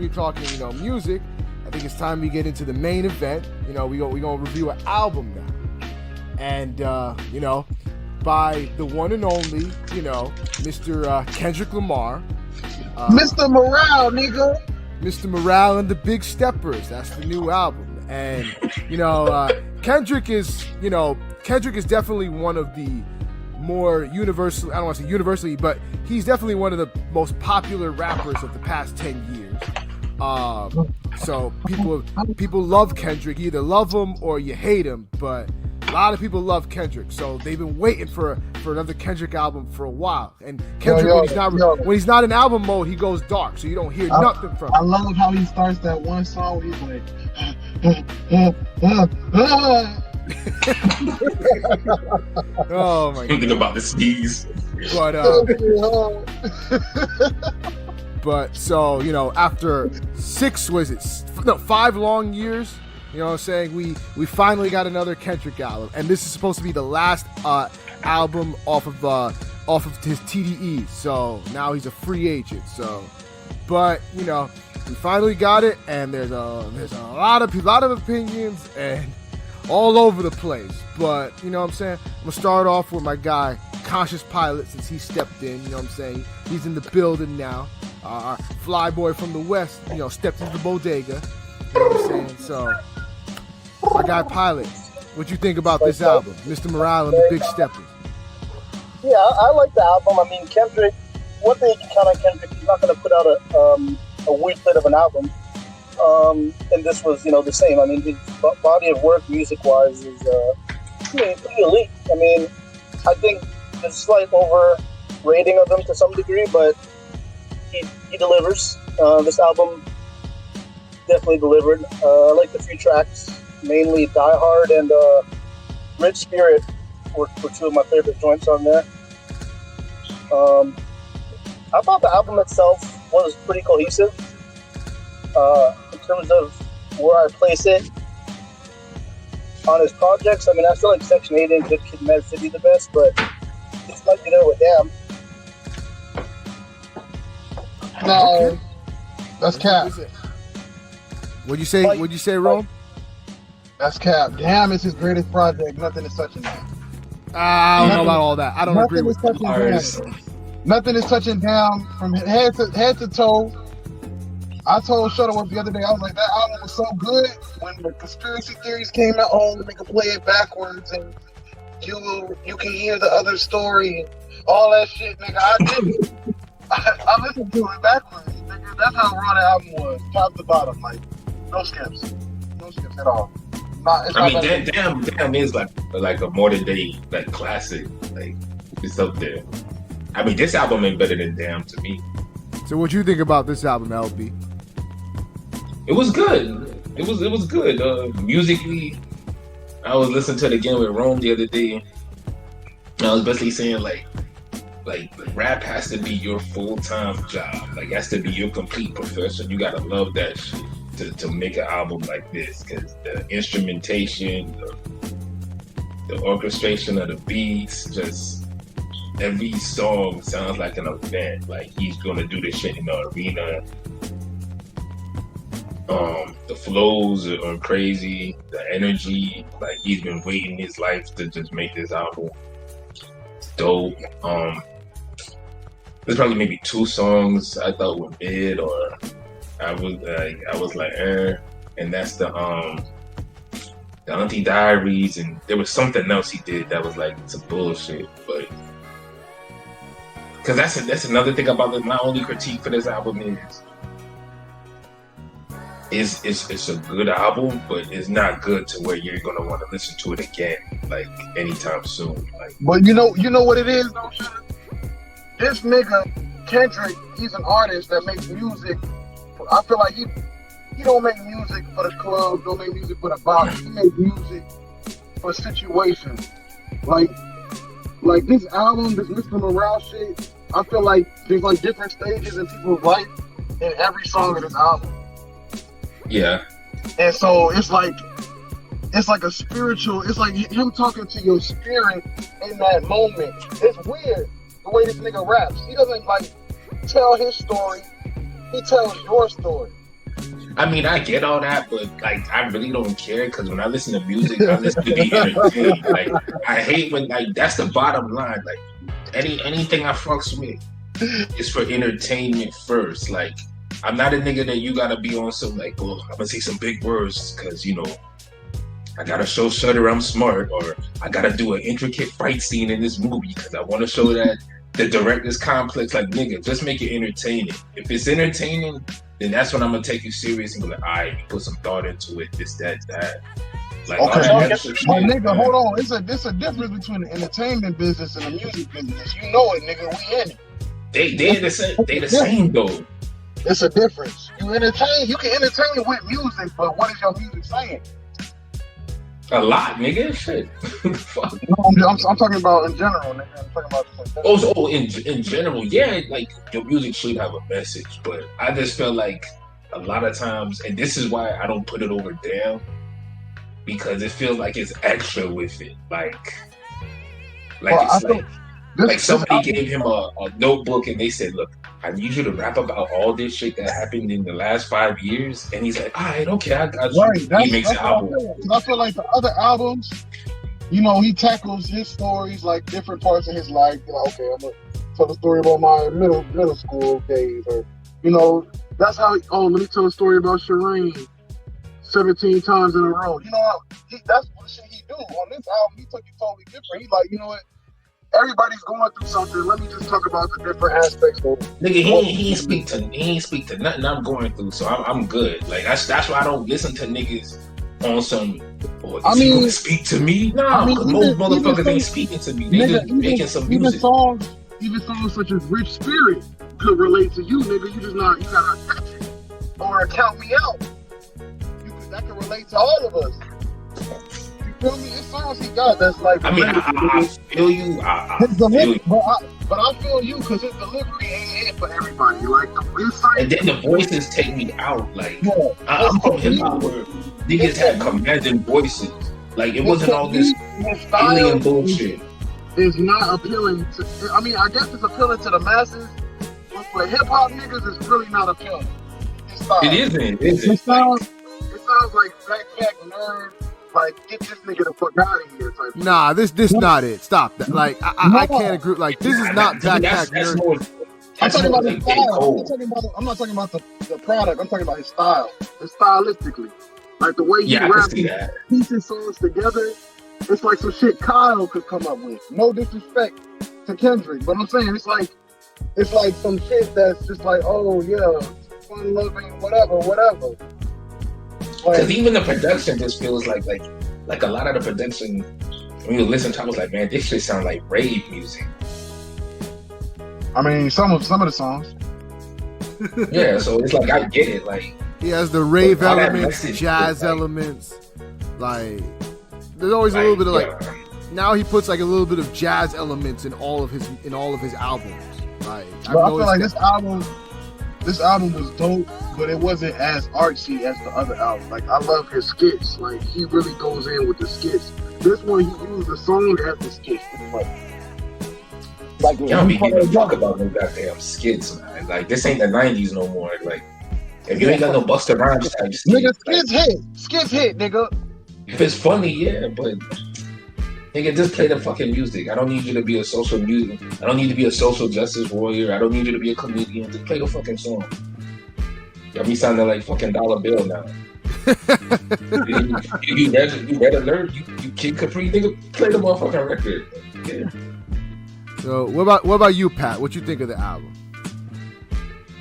you're talking, music, I think it's time we get into the main event. We're gonna review an album now, and by the one and only, Mr. Kendrick Lamar, Mr. Morale, nigga. Mr. Morale and the Big Steppers. That's the new album, and Kendrick is definitely one of the more universal. I don't want to say universally, but he's definitely one of the most popular rappers of the past 10 years. So people love Kendrick. You either love him or you hate him, but a lot of people love Kendrick. So they've been waiting for another Kendrick album for a while. And Kendrick, when he's not in album mode, he goes dark, so you don't hear nothing from him. I love how he starts that one song where he's like, oh my God. Thinking about the sneeze. But so, after 5 long years, you know what I'm saying, we finally got another Kendrick album, and this is supposed to be the last album off of his TDE. So now he's a free agent. So, but we finally got it, and there's a lot of opinions and all over the place. But you know what I'm saying, I'm gonna start off with my guy Conscious Pilot, since he stepped in. You know what I'm saying, he's in the building now. Our fly boy from the West, stepped into the bodega. You know what I'm saying? So, my guy Pilot, what you think about this album, Mr. Morale and the Big Steppers? Yeah, I like the album. I mean, Kendrick, one thing you can count on Kendrick, he's not going to put out a weak bit of an album. And this was, the same. I mean, his body of work, music-wise, is pretty elite. I mean, I think there's a slight overrating of him to some degree, but he delivers. This album definitely delivered. I like the few tracks, mainly Die Hard and Rich Spirit were two of my favorite joints on there. I thought the album itself was pretty cohesive. In terms of where I place it on his projects, I mean, I feel like Section 8 and Good Kid, Mad City the best, but it's might be there with Damn. No, that's cap. What'd you say, Rome? That's cap. Damn, it's his greatest project. Nothing is touching that. I don't know about all that. I don't agree with that. Nothing is touching Damn from head to toe. I told Shuttleworth the other day, I was like, that album was so good when the conspiracy theories came out. Oh, they can play it backwards and you can hear the other story and all that shit, nigga. I did it. I listened to it backwards, nigga. That's how raw the album was, top to bottom, like no skips at all. Damn is like a modern day classic. Like, it's up there. I mean, this album ain't better than Damn to me. So, what you think about this album, LB? It was good. It was good. Musically, I was listening to it again with Rome the other day. I was basically saying like rap has to be your full-time job. Like, it has to be your complete profession. You gotta love that shit to make an album like this, because the instrumentation, the orchestration of the beats, just every song sounds like an event. Like, he's gonna do this shit in the arena. The flows are crazy. The energy, like, he's been waiting his life to just make this album. It's dope. There's probably maybe 2 songs I thought were mid, or I was like, and that's the Auntie Diaries, and there was something else he did that was like some bullshit, but because that's another thing about it. My only critique for this album is it's a good album, but it's not good to where you're gonna want to listen to it again, like, anytime soon. Like, but you know what it is though. This nigga Kendrick, he's an artist that makes music. I feel like he don't make music for the club, don't make music for the box. He makes music for situations. Like this album, this Mr. Morale shit. I feel like there's like different stages in people's life in every song of this album. Yeah. And so it's like a spiritual, it's like him talking to your spirit in that moment. It's weird the way this nigga raps. He doesn't like tell his story, he tells your story. I mean, I get all that, but like, I really don't care because when I listen to music, I listen to be entertained. Like, I hate when like that's the bottom line. Like, anything I fucks with is for entertainment first. Like, I'm not a nigga that you gotta be on some like, oh, I'm gonna say some big words because I gotta show Shudder I'm smart, or I gotta do an intricate fight scene in this movie because I want to show that the director's complex. Like, nigga, just make it entertaining. If it's entertaining, then that's when I'm gonna take you serious and be like, all right, you put some thought into it, this, that. Like, okay, but nigga, hold on. It's a difference between the entertainment business and the music business. You know it, nigga. We in it. They the same though. It's a difference. You can entertain with music, but what is your music saying? A lot, nigga. Shit. Fuck. No, I'm talking about in general, nigga. I'm talking about in general, yeah, like your music should have a message, but I just feel like a lot of times, and this is why I don't put it over Damn, because it feels like it's extra with it, like somebody gave him a notebook and they said, look, I need you to rap about all this shit that happened in the last 5 years. And he's like, all right, okay, I got you. Right, he makes an album. I feel like the other albums, he tackles his stories, like different parts of his life. Okay, I'm going to tell the story about my middle school days. Or, that's how, let me tell a story about Shireen 17 times in a row. That's what shit he do. On this album, he took it totally different. He's like, you know what? Everybody's going through something. Let me just talk about the different aspects of it. Nigga, he ain't speak to nothing I'm going through, so I'm good. Like that's why I don't listen to niggas on some. Oh, you gonna speak to me? Nah, most motherfuckers ain't speaking to me. They just making some music. Even songs such as "Rich Spirit" could relate to you, nigga. You gotta touch it or count me out. That can relate to all of us. Feel me? It's songs he got that's like. I mean, I feel you. But I feel you because his delivery ain't it for everybody. Like the insight, and then the voices take me out. Like I'm from hip hop where niggas had commanding voices. Like it wasn't all this alien bullshit. Is not appealing to. I mean, I guess it's appealing to the masses, but for hip hop niggas, it's really not appealing. It isn't. It sounds like backpack nerd. Like, get this nigga the fuck out of here. Type nah, this not it. Stop that. Like, I can't agree. Like, this is not backpack nerd. I'm talking about his style. I'm not talking about the product. I'm talking about his style. It's stylistically. Like, the way he raps, pieces songs together, it's like some shit Kyle could come up with. No disrespect to Kendrick, but I'm saying it's like some shit that's just like, oh, yeah, fun loving, whatever. Because even the production just feels like a lot of the production, when you listen to it, I was like, man, this shit sound like rave music. I mean, some of the songs. Yeah, so it's like, I get it. Like, he has the rave elements, jazz elements. Like, there's always a little bit of like. Now he puts like a little bit of jazz elements in all of his albums. Like, I feel like this album was dope, but it wasn't as artsy as the other album. Like, I love his skits. Like, he really goes in with the skits. This one, he used the song as the skits. Like y'all be giving a fuck about no goddamn skits, man. Like, this ain't the 90s no more. Like, if you ain't got no Busta Rhymes type skits. Nigga, skits hit, nigga. If it's funny, yeah, but nigga, just play the fucking music. I don't need you to be a social justice warrior. I don't need you to be a comedian. Just play the fucking song. Got me sounding like fucking Dollar Bill now. you read alert? You Kid Capri, nigga, play the motherfucking record. Yeah. So what about you, Pat? What you think of the album?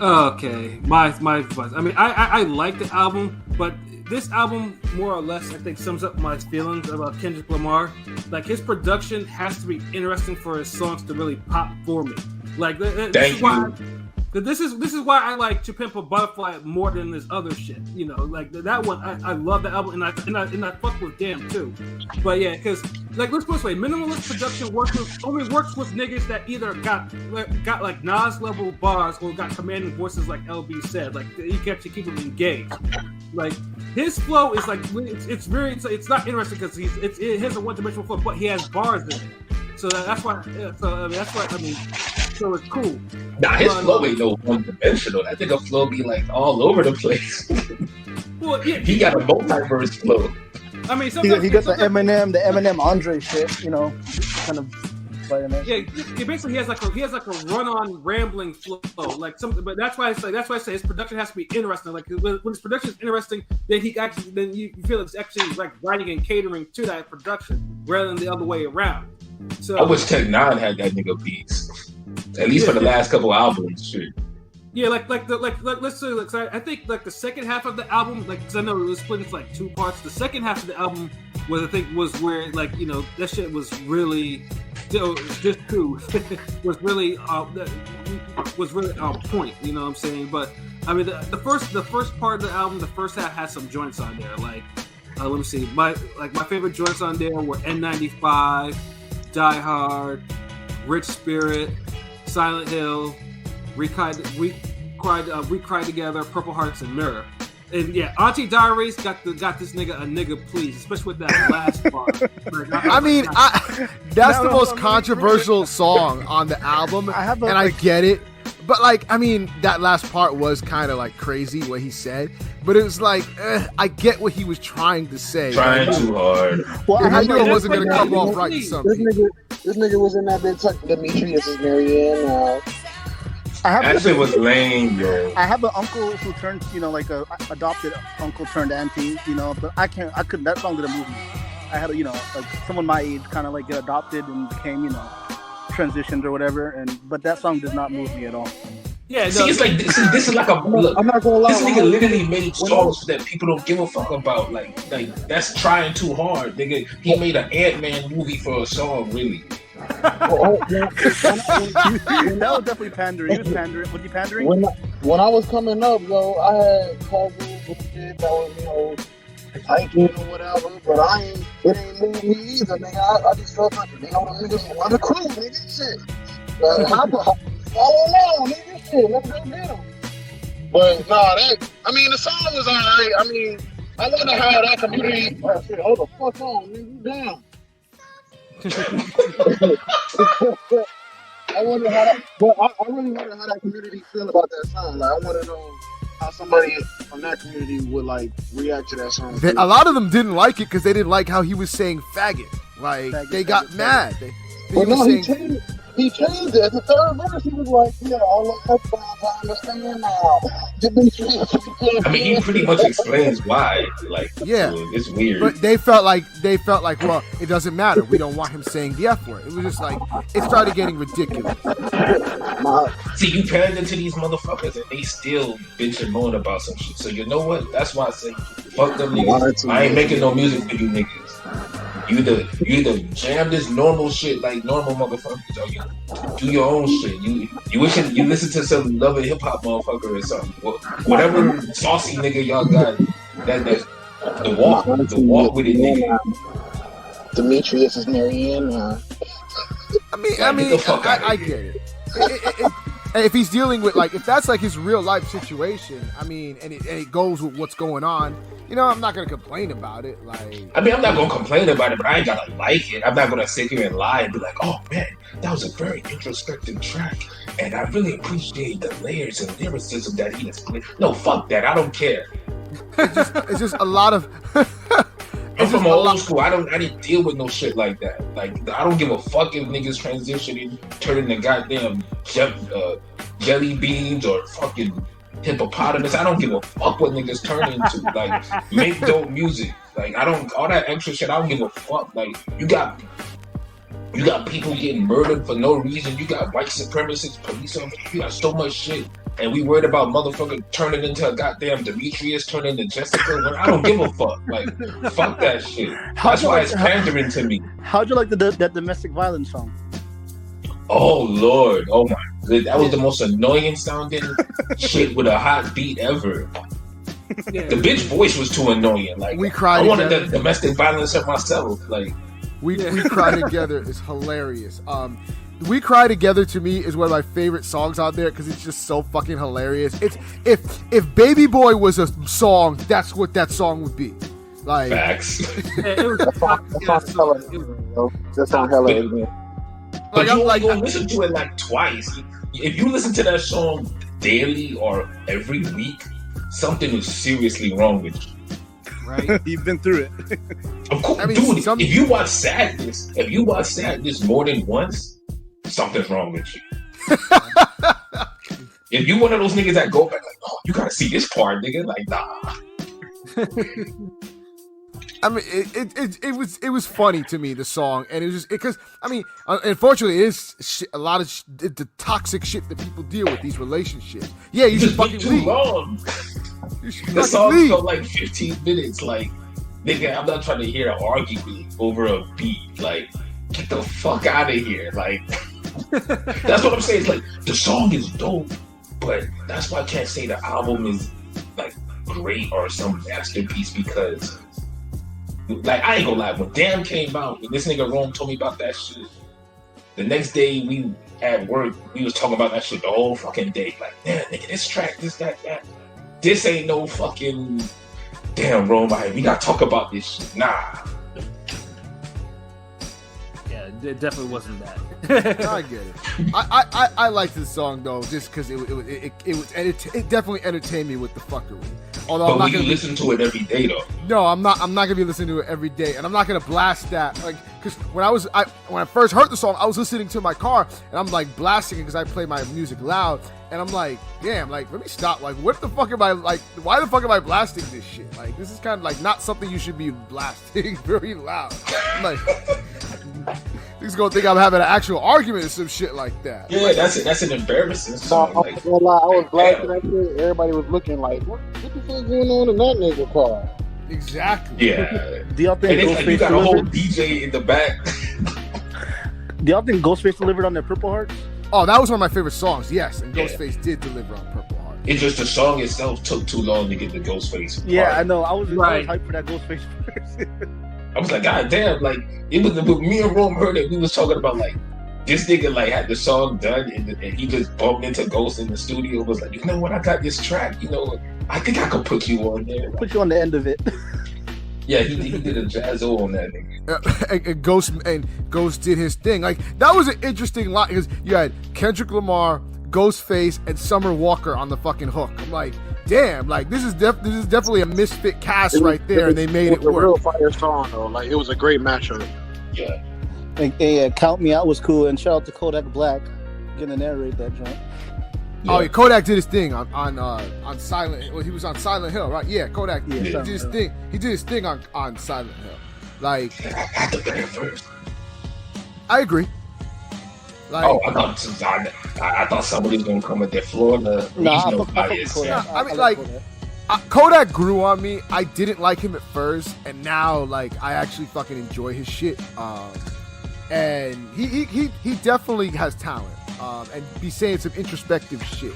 Okay, my advice. I mean, I like the album, but this album more or less, I think, sums up my feelings about Kendrick Lamar. Like, his production has to be interesting for his songs to really pop for me. Like, this is why I like To Pimp a Butterfly more than this other shit. You know, like that one, I love the album, and I fuck with Damn too. But yeah, because like, let's put it this way, minimalist production only works with niggas that either got like Nas level bars or got commanding voices, like LB said. Like, you have to keep them engaged. Like, his flow is like it's not interesting because it has a one-dimensional flow, but he has bars in it. So that's why. So it's cool. Nah, his flow ain't no one dimensional. That nigga flow be like all over the place. Well, yeah, He got a multiverse flow. I mean, he got the Eminem Andre shit, you know, kind of. Yeah, basically he has like a run-on rambling flow, like something. But that's why I say his production has to be interesting. Like when his production is interesting, then you feel it's actually like writing and catering to that production rather than the other way around. So I wish Tech Nine had that nigga beats, at least for the last couple albums. Shit. Yeah, let's say, like, I think like the second half of the album, like, cause I know it was split into like two parts. The second half of the album was where like, you know, that shit was really just two was really on point. You know what I'm saying? But I mean, the first part of the album, the first half had some joints on there. Like, let me see, my favorite joints on there were N95, Die Hard, Rich Spirit, Silent Hill. We cried together, Purple Hearts, and Mirror. And yeah, Auntie Diaries got this nigga a nigga please, especially with that last part. That's the most controversial song on the album, I get it. But like, I mean, that last part was kind of like crazy what he said, but it was like, I get what he was trying to say. Trying too hard. Well, I knew it wasn't going to come off right to something. This nigga was in that bit talking Demetrius is Marianne. That shit was lame, yo. I have an uncle who turned, you know, like a adopted uncle turned auntie, you know, but I couldn't, that song didn't move me. I had, you know, like someone my age kind of like get adopted and became, you know, transitioned or whatever, but that song does not move me at all. Yeah, see, it's like this is like a. Look, I'm not gonna lie. This nigga literally made songs that people don't give a fuck about. Like that's trying too hard, nigga. He made an Ant-Man movie for a song, really. That was definitely pandering. He was pandering. Was he pandering? When I was coming up, yo, I had cousins and shit that was, you know, hiking or whatever, but it ain't moved me either, nigga. I just felt like, you know, the niggas were the crew, nigga, shit. Follow along, nigga, shit, let's go get them. But, the song was alright. I mean, I wonder how that community, shit, hold the fuck on, nigga, you down. I wonder how that, but I really wonder how that community feel about that song. Like, I want to know how somebody from that community would like react to that song. A lot of them didn't like it because they didn't like how he was saying faggot. Like, they got mad. He changed it. At the third verse, he was like, "Yeah, all of that's fine. I understand now." I mean, he pretty much explains why. Like, yeah, it's weird. But they felt like, well, it doesn't matter. We don't want him saying the F word. It was just like, it started getting ridiculous. See, you pander to these motherfuckers and they still bitch and moan about some shit. So you know what? That's why I say, fuck them niggas. I ain't making no music for you niggas. You either jam this normal shit like normal motherfuckers, or you do your own shit. You listen to some love and hip hop motherfucker or something. Whatever saucy nigga y'all got. That's the walk with it, nigga. Demetrius is Marianne. I get it. If he's dealing with, like, if that's like his real life situation, I mean, and it goes with what's going on, you know, I'm not gonna complain about it. Like, I mean, I'm not gonna complain about it, but I ain't gotta like it. I'm not gonna sit here and lie and be like, oh man, that was a very introspective track, and I really appreciate the layers and lyricism that he has played. No, fuck that. I don't care. It's just a lot of. I'm from old school. I didn't deal with no shit like that. Like, I don't give a fuck if niggas transitioning, turning to goddamn jelly beans or fucking hippopotamus. I don't give a fuck what niggas turn into. Like, make dope music. Like, all that extra shit, I don't give a fuck. Like, you got people getting murdered for no reason. You got white supremacists, police officers. You got so much shit. And we worried about motherfucker turning into a goddamn Demetrius, turning into Jessica. I don't give a fuck. Like, fuck that shit. That's why it's pandering to me. How'd you like that domestic violence song? Oh, Lord. Oh, my good. That was the most annoying sounding shit with a hot beat ever. Yeah. The bitch voice was too annoying. Like, we cried. I wanted the domestic violence of myself. Like, we cry together is hilarious. We Cry Together to me is one of my favorite songs out there because it's just so fucking hilarious. It's if Baby Boy was a song, that's what that song would be. Like, facts. That sounds hella. But Like, you I'm only like, gonna listen to it like twice. If you listen to that song daily or every week, something is seriously wrong with you. Right? You've been through it. Of course, I mean, dude. some- If you watch Sadness more than once, something's wrong with you. If you one of those niggas that go back like, oh, you gotta see this part, nigga. Like, nah. I mean, it was funny to me, the song, and it was just because I mean, unfortunately, it is a lot of the toxic shit that people deal with these relationships. Yeah, you should Just fucking too leave. long. You should The fucking song leave. felt like 15 minutes. Like, nigga, I'm not trying to hear an argument over a beat. Like, get the fuck out of here. Like, that's what I'm saying. It's like, the song is dope, but that's why I can't say the album is, like, great or some masterpiece because, like, I ain't gonna lie. When Damn came out, when this nigga Rome told me about that shit, the next day we at work, we was talking about that shit the whole fucking day. Like, damn, nigga, this track, this, that. This ain't no fucking damn Rome. We gotta talk about this shit. Nah. Yeah, it definitely wasn't that. I get it. I liked this song though, just because it definitely entertained me with the fuckery. Although I'm But not when you gonna listen to it every day though. No, I'm not gonna be listening to it every day, and I'm not gonna blast that. Like, because when I first heard the song, I was listening to my car, and I'm like blasting it because I play my music loud, and I'm like, damn, like let me stop. Like, what the fuck am I like? Why the fuck am I blasting this shit? Like, this is kind of like not something you should be blasting very loud. I'm like, he's gonna think I'm having an actual argument or some shit like that. Yeah, that's an embarrassing song. No, Like, I was blasting that shit. Everybody was looking like, what the fuck going on in that nigga car? Exactly. yeah. Do y'all And think it's like you Ghostface got a whole delivered? DJ in the back. Do y'all think Ghostface delivered on their Purple Hearts? Oh, that was one of my favorite songs. Yes, and Yeah. Ghostface did deliver on Purple Heart. It's just the song itself took too long to get the Ghostface. Yeah, part. I know. I was Right. hyped for that Ghostface verse. I was like, God damn, like it was when me and Rome heard it, we was talking about like this nigga like had the song done and he just bumped into Ghost in the studio. Was like, you know what, I got this track. You know, I think I could put you on there. Put you on the end of it. Yeah, he did a jazzo on that nigga. And Ghost did his thing. Like, that was an interesting line because you had Kendrick Lamar, Ghostface, and Summer Walker on the fucking hook. I'm like, damn, like this is definitely a misfit cast right there, and they made it was a real work. fire song though. Like, it was a great matchup. Yeah. And yeah, Count Me Out was cool. And shout out to Kodak Black getting to narrate that joint. Oh, yeah, Kodak did his thing on Silent. Well, he was on Silent Hill, right? Yeah, Kodak. Yeah, he did Silent his Hill. thing. He did his thing on Silent Hill. Like, I had to play it first. I agree. Like, Oh, I thought somebody was gonna come with their Florida regional bias. Kodak. I mean, like like, Kodak. Kodak grew on me. I didn't like him at first, and now like I actually fucking enjoy his shit. And he definitely has talent. And be saying some introspective shit.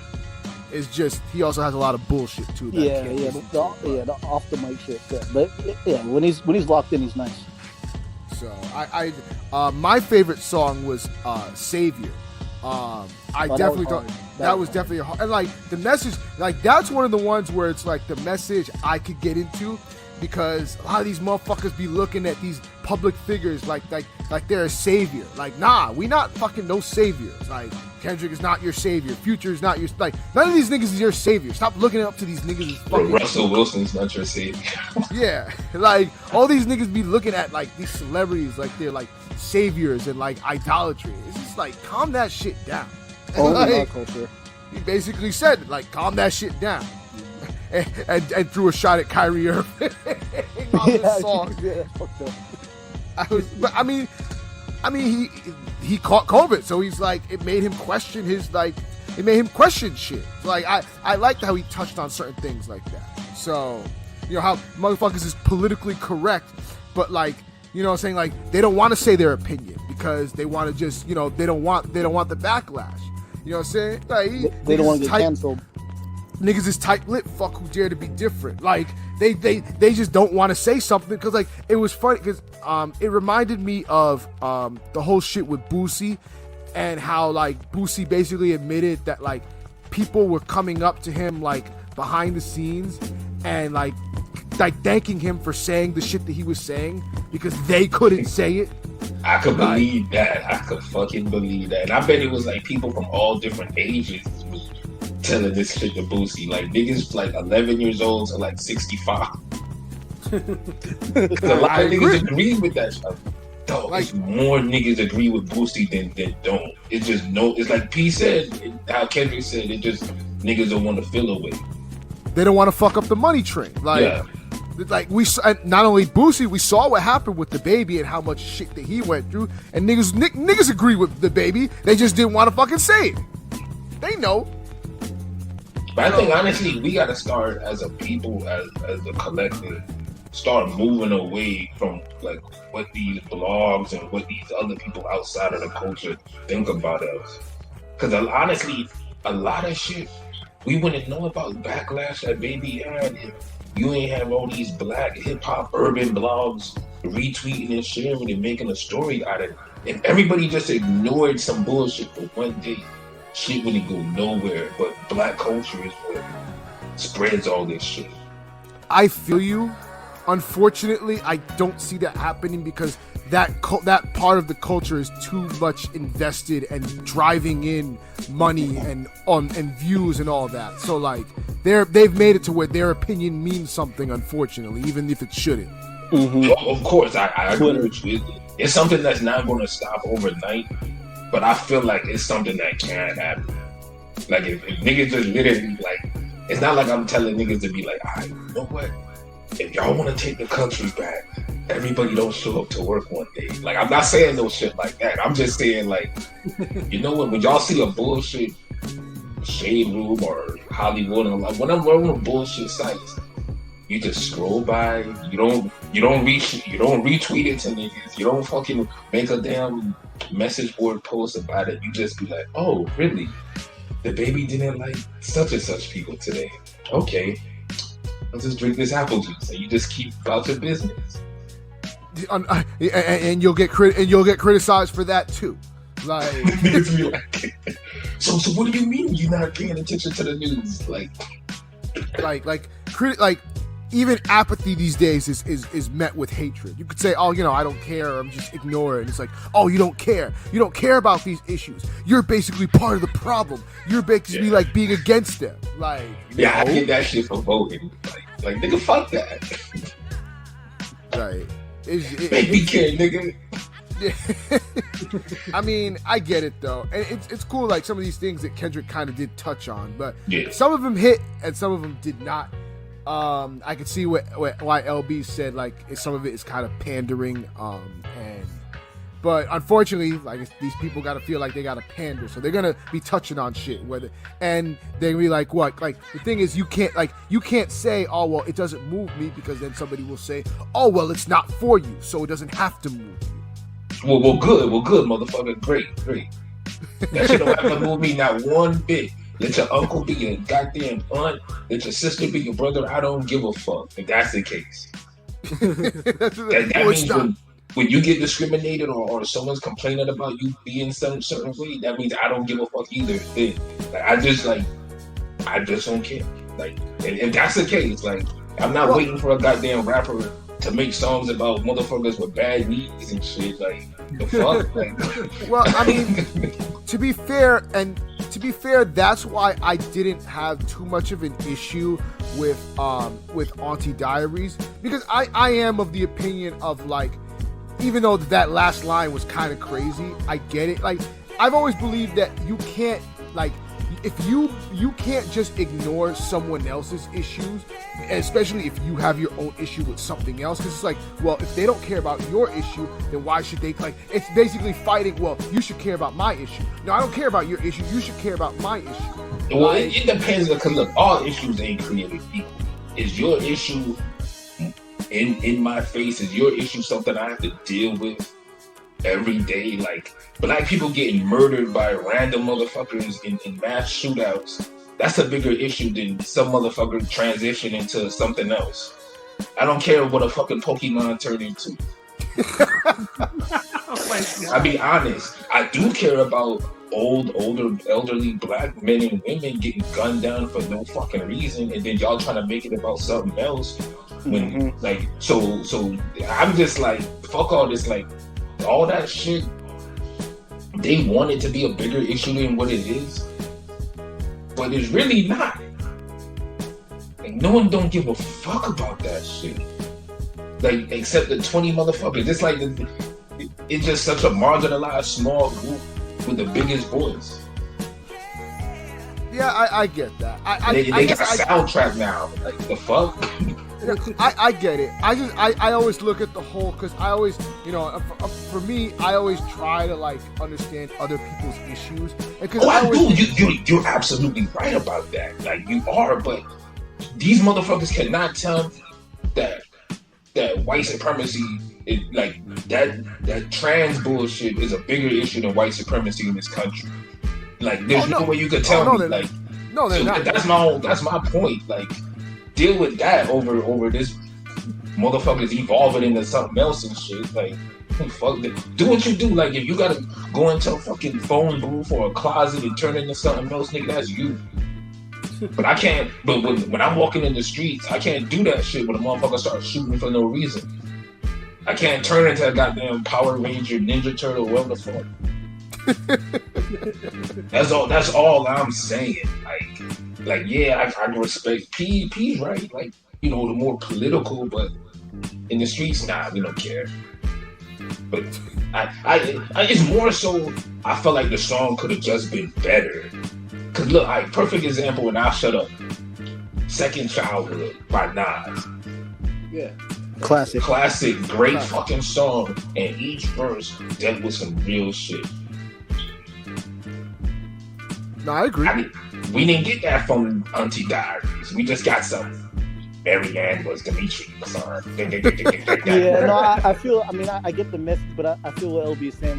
It's just he also has a lot of bullshit too. That I Yeah, can't yeah, listen the off the mic shit. Yeah. But yeah, when he's locked in, he's nice. So my favorite song was Savior. I definitely thought that was definitely a hard, and like the message, like that's one of the ones where it's like the message I could get into, because a lot of these motherfuckers be looking at these public figures like they're a savior. Like, nah, we not fucking no saviors. Like, Kendrick is not your savior. Future is not your, like, none of these niggas is your savior. Stop looking up to these niggas as fucking. Russell Wilson's not your savior. Yeah, like all these niggas be looking at like these celebrities like they're like saviors and like idolatry. It's just like, calm that shit down. Oh, Like, culture. he basically said, like, calm that shit down. And threw a shot at Kyrie Irving on this song. Yeah, that's fucked up. But I mean, he caught COVID, so he's like, it made him question shit. Like, I liked how he touched on certain things like that. So, you know how motherfuckers is politically correct, but like, you know what I'm saying, like they don't want to say their opinion because they want to just, you know, they don't want the backlash. You know what I'm saying? Like, They don't want to get tight- canceled. Niggas is tight-lipped, fuck who dare to be different. Like, they just don't want to say something, because like it was funny because it reminded me of the whole shit with Boosie, and how like Boosie basically admitted that like people were coming up to him like behind the scenes and like thanking him for saying the shit that he was saying because they couldn't say it. I could believe that. I could fucking believe that. And I bet it was like people from all different ages was telling this shit to Boosie. Like niggas like 11 years old to like 65. Because a lot of niggas agree with that stuff. Dog, like, more niggas agree with Boosie than don't. It's just no. It's like P said, how Kendrick said, it just niggas don't want to feel away. They don't want to fuck up the money train. Like we not only Boosie, we saw what happened with the baby and how much shit that he went through. And niggas agree with the baby. They just didn't want to fucking say it. They know. But I think honestly, we got to start as a people, as a collective, start moving away from like what these blogs and what these other people outside of the culture think about us. Because honestly, a lot of shit we wouldn't know about backlash that baby had if you ain't have all these black hip hop urban blogs retweeting and sharing and making a story out of it. If everybody just ignored some bullshit for one day, shit wouldn't go nowhere. But black culture is what spreads all this shit. I feel you. Unfortunately, I don't see that happening because that part of the culture is too much invested and driving in money and views and all that. So like they've made it to where their opinion means something, unfortunately, even if it shouldn't. Mm-hmm. Of course, I agree with you. It's something that's not going to stop overnight, but I feel like it's something that can happen. Like if niggas just literally like, it's not like I'm telling niggas to be like, all right, you know what? If y'all want to take the country back, everybody don't show up to work one day. Like, I'm not saying no shit like that. I'm just saying, like, you know what? When y'all see a bullshit Shade Room or Hollywood, and like, when I'm on bullshit sites, you just scroll by. You don't retweet it to niggas. You don't fucking make a damn message board post about it. You just be like, oh, really? The baby didn't like such and such people today. Okay. I'll just drink this apple juice, and you just keep about your business. And you'll get criticized for that too. Like, so what do you mean you're not paying attention to the news? Like even apathy these days is met with hatred. You could say, oh, I don't care, or I'm just ignore it. And it's like, oh, you don't care about these issues. You're basically part of the problem. You're basically like being against them. Like, I get that shit for voting. Like nigga, fuck that. Right. Make me care, nigga. I mean, I get it though, and it's cool. Like some of these things that Kendrick kind of did touch on, but some of them hit and some of them did not. I could see why LB said like some of it is kind of pandering, but unfortunately, like these people got to feel like they got to pander, so they're gonna be touching on shit and they're gonna be like, what? Like the thing is, you can't say, oh well, it doesn't move me, because then somebody will say, oh well, it's not for you, so it doesn't have to move you. Well, good, motherfucker, great. That shit don't have to move me not one bit. Let your uncle be your goddamn aunt. Let your sister be your brother. I don't give a fuck if that's the case. that means when you get discriminated or someone's complaining about you being some certain way, that means I don't give a fuck either. Then I just don't care. Like, and if that's the case, like I'm not waiting for a goddamn rapper to make songs about motherfuckers with bad knees and shit. Like the fuck. Like, well, I mean, to be fair, that's why I didn't have too much of an issue with Auntie Diaries, because I am of the opinion of like, even though that last line was kind of crazy, I get it. Like I've always believed that you can't if you can't just ignore someone else's issues, especially if you have your own issue with something else, because it's like, well, if they don't care about your issue, then why should they? Like, it's basically fighting, well, you should care about my issue. No, I don't care about your issue, you should care about my issue. Well, it depends, because look, all issues ain't created equal. Is your issue in my face? Is your issue something I have to deal with every day? Like black people getting murdered by random motherfuckers in mass shootouts, that's a bigger issue than some motherfucker transition into something else. I don't care what a fucking Pokemon turned into. I'll be honest, I do care about elderly black men and women getting gunned down for no fucking reason, and then y'all trying to make it about something else. When like so I'm just like, fuck all this like all that shit, they want it to be a bigger issue than what it is, but it's really not. Like, no one don't give a fuck about that shit. Like, except the 20 motherfuckers. It's like it's just such a marginalized small group with the biggest voice. Yeah, I get that. They got a soundtrack now. Like, the fuck? I get it. I always look at the whole, because I always, for me, I always try to like understand other people's issues. You're absolutely right about that. Like, you are, but these motherfuckers cannot tell that white supremacy is like that trans bullshit is a bigger issue than white supremacy in this country. Like, there's no way you could tell me. Like, no, they're not. That's my point. Like, deal with that over this motherfuckers evolving into something else and shit. Like, fuck that. Do what you do. Like, if you gotta go into a fucking phone booth or a closet and turn into something else, nigga, that's you. But I can't. But when I'm walking in the streets, I can't do that shit when a motherfucker starts shooting for no reason. I can't turn into a goddamn Power Ranger, Ninja Turtle, whatever the fuck. That's all I'm saying. Like yeah, I respect P's right. Like, the more political, but in the streets, nah, we don't care. But I it's more so I felt like the song could have just been better. Cause look, perfect example, and I'll shut up. Second Childhood by Nas. Yeah. Classic, great fucking song, and each verse dealt with some real shit. No, I agree. We didn't get that from Auntie Diaries. We just got some. Marianne was Dimitri. Sorry. Yeah, no, I feel. I mean, I get the message, but I feel what LB is saying.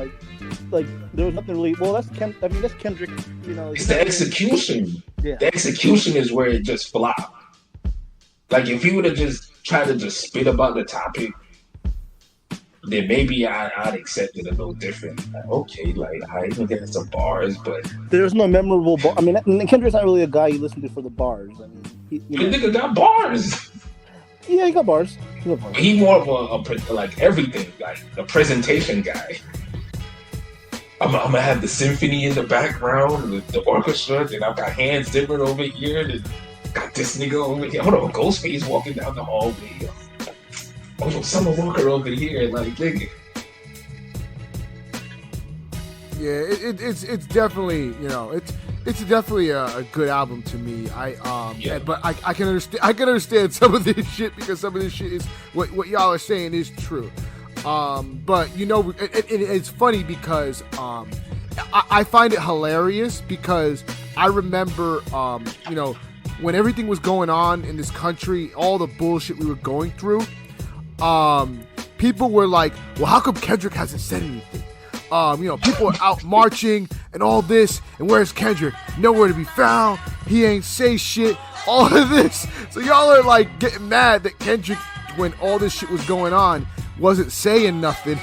Like there was nothing really. Well, that's Kendrick. It's the execution. Yeah. The execution is where it just flopped. Like, if he would have just tried to just spit about the topic, then maybe I'd accept it a little different. Like, okay, like, I even get some bars, but there's no memorable bar. I mean, Kendrick's not really a guy you listen to for the bars. I mean, the nigga got bars. Yeah, he got bars. He more of a like everything, like a presentation guy. I'm gonna have the symphony in the background with the orchestra, and I've got Hans Zimmer over here, and got this nigga over here. Hold on, Ghostface walking down the hallway. Oh, Summer Walker over here, like, nigga. Yeah, it's definitely, it's definitely a good album to me. But I can understand some of this shit, because some of this shit is what y'all are saying is true. But it's funny because I find it hilarious, because I remember when everything was going on in this country, all the bullshit we were going through. People were like, well, how come Kendrick hasn't said anything? People are out marching and all this, and where's Kendrick? Nowhere to be found. He ain't say shit. All of this. So y'all are like getting mad that Kendrick, when all this shit was going on, wasn't saying nothing.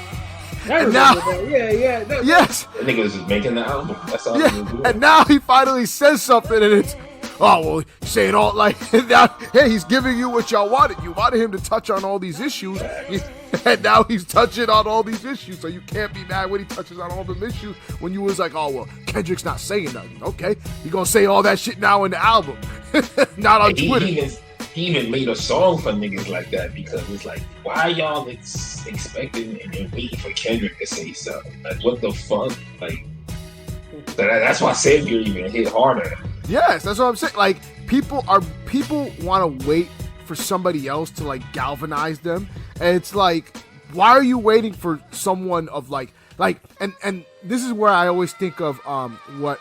And now, yes, that nigga was just making the album. That's all he was doing. And now he finally says something, and it's, oh, well, saying all like, now, hey, he's giving you what y'all wanted. You wanted him to touch on all these issues, and now he's touching on all these issues. So you can't be mad when he touches on all the issues, when you was like, oh, well, Kendrick's not saying nothing. Okay, you gonna say all that shit now in the album, not on Twitter. He even made a song for niggas like that, because it's like, why y'all expecting and waiting for Kendrick to say something? Like, what the fuck? Like, that's why Savior even hit harder. Yes, that's what I'm saying. Like, people want to wait for somebody else to like galvanize them, and it's like, why are you waiting for someone of like and this is where I always think of what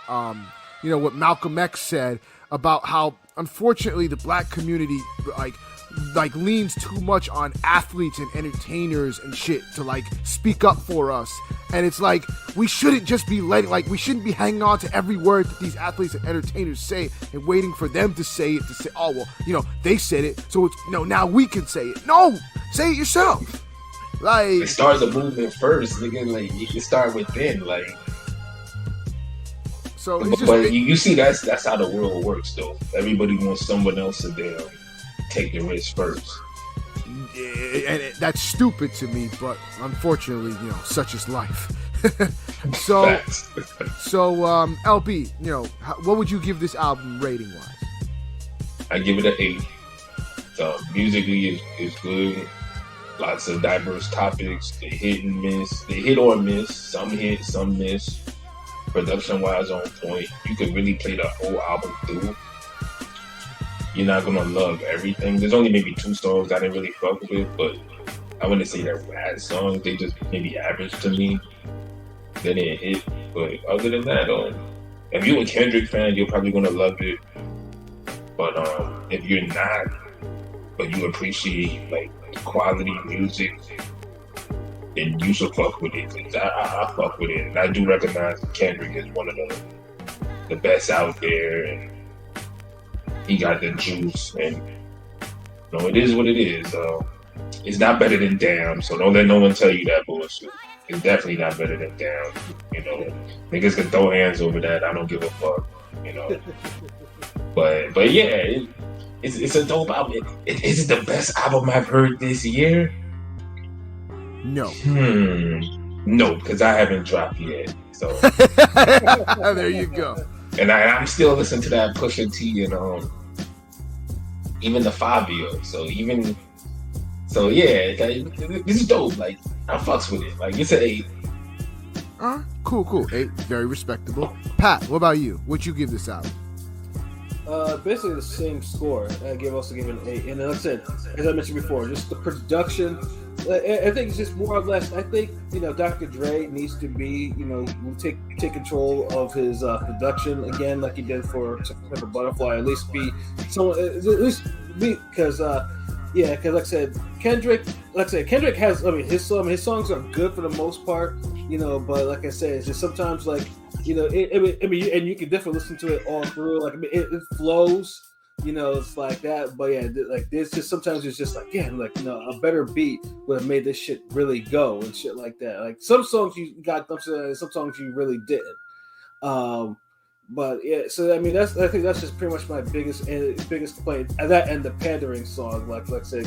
Malcolm X said about how, unfortunately, the black community like leans too much on athletes and entertainers and shit to like speak up for us. And it's like, we shouldn't just be we shouldn't be hanging on to every word that these athletes and entertainers say and waiting for them to say it, to say, oh, well, they said it, so it's, now we can say it. No, say it yourself. Like, it starts the movement first, nigga. Like, you can start within, like. So but you see, that's how the world works, though. Everybody wants someone else to take the risk first. that's stupid to me, but unfortunately, such is life. so LB, what would you give this album rating wise? I give it an 8. Musically is good. Lots of diverse topics. They hit and miss. They hit or miss. Some hit, some miss. Production wise, on point. You could really play the whole album through. You're not gonna love everything. There's only maybe 2 songs I didn't really fuck with, but I wouldn't say they're bad songs. They just maybe average to me. They didn't hit, but other than that, if you're a Kendrick fan, you're probably gonna love it. But if you're not, but you appreciate like quality music, then you should fuck with it. Cause I fuck with it, and I do recognize Kendrick is one of the best out there, and he got the juice, and it is what it is. It's not better than Damn, so don't let no one tell you that bullshit. It's definitely not better than Damn. Niggas can throw hands over that. I don't give a fuck. But yeah, it's a dope album. Is it the best album I've heard this year? No. No, because I haven't dropped yet. So there you go. And I'm still listening to that Pusha T and even the Fabio. So yeah, this is dope. Like, I fucks with it. Like, it's an 8. Cool. 8, very respectable. Pat, what about you? What'd you give this album? Basically the same score. I also give it an 8. And like I said, as I mentioned before, just the production. I think it's just more or less. I think Dr. Dre needs to be take control of his production again, like he did for Butterfly. At least be someone. At least be because like I said, Kendrick has. I mean, his songs are good for the most part. But like I said, it's just sometimes like. And you can definitely listen to it all through. Like, it flows, it's like that. But yeah, like there's just sometimes it's just like, a better beat would have made this shit really go and shit like that. Like some songs you got, some songs you really didn't. But yeah, so I mean, I think that's just pretty much my biggest complaint. And that and the pandering song, like I said,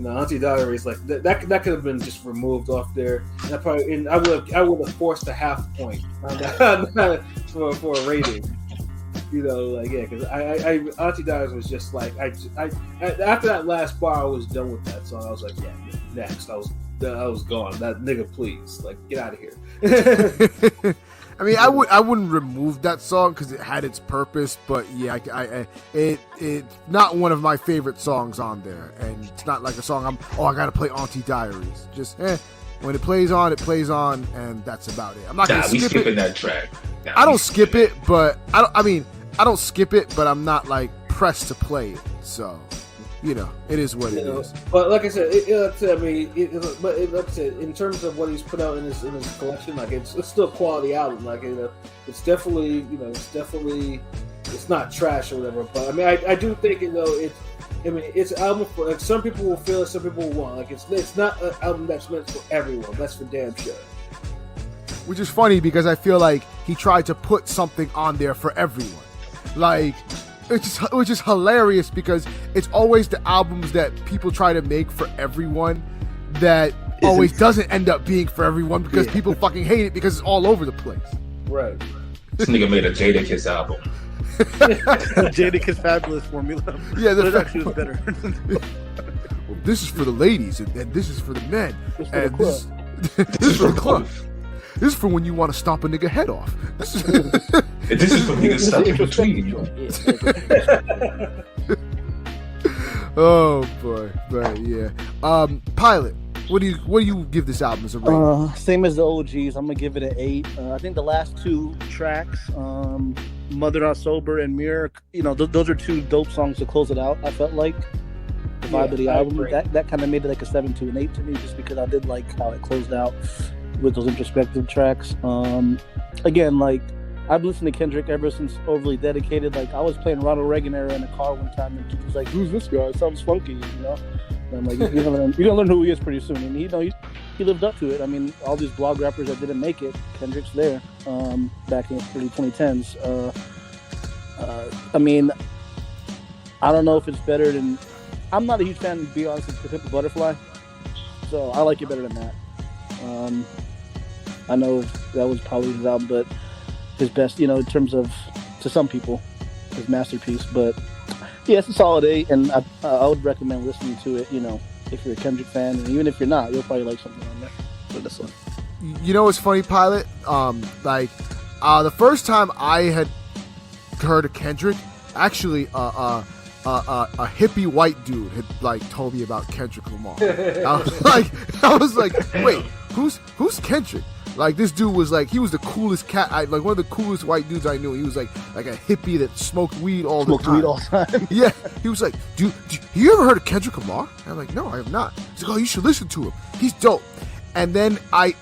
Auntie Diaries, like that could have been just removed off there. And I would have forced a half point on that for a rating. Because Auntie Diaries was just like I after that last bar, I was done with that song. I was like, yeah, next. I was gone. That nigga, please, like, get out of here. I mean, I wouldn't remove that song because it had its purpose, but yeah, it's not one of my favorite songs on there, and it's not like a song I gotta play Auntie Diaries. Just when it plays on, and that's about it. I'm not gonna skip skipping it. That track. I don't skip it, but I don't skip it, but I'm not like pressed to play it. So, it is what it is. But like I said, like I said, in terms of what he's put out in his collection, like it's still a quality album. Like it's definitely it's not trash or whatever. But I mean, I do think it's an album for, like, some people will feel it, some people will want. Like it's not an album that's meant for everyone. That's for damn sure. Which is funny because I feel like he tried to put something on there for everyone. Like, which is hilarious because it's always the albums that people try to make for everyone that always doesn't end up being for everyone because people fucking hate it because it's all over the place. Right. This nigga made a Jadakiss album. Jadakiss Fabulous Formula. Yeah, but it actually was better. Well, this is for the ladies and this is for the men. This is for the club. This is for when you want to stomp a nigga head off. This is for niggas stuck in between. Oh boy, but yeah. Pilot, what do you give this album as a rating? Same as the OGs. I'm gonna give it an 8. I think the last 2 tracks, "Mother Not Sober" and "Mirror," those are 2 dope songs to close it out. I felt like the vibe of the album that kind of made it like a 7 to an 8 to me, just because I did like how it closed out with those introspective tracks. Again, like, I've listened to Kendrick ever since Overly Dedicated. Like, I was playing Ronald Reagan era in a car one time, and he was like, "Who's this guy? It sounds funky," And I'm like, "You're gonna learn who he is pretty soon." And he lived up to it. I mean, all these blog rappers that didn't make it, Kendrick's there. Back in the early 2010s. I mean, I don't know if it's better than I'm not a huge fan, to be honest, with The Pimp a Butterfly, so I like it better than that. I know that was probably his album, but his best, in terms of, to some people, his masterpiece. But yeah, it's a solid 8, and I would recommend listening to it. If you're a Kendrick fan, and even if you're not, you'll probably like something on there. So this one. You know what's funny, Pilot? The first time I had heard of Kendrick, actually, a hippie white dude had told me about Kendrick Lamar. I was like, wait, who's Kendrick? This dude was he was the coolest cat. One of the coolest white dudes I knew. He was like a hippie that smoked weed all the time. Yeah, he was like, dude, you ever heard of Kendrick Lamar? And I'm like, no, I have not. He's like, oh, you should listen to him. He's dope. And then I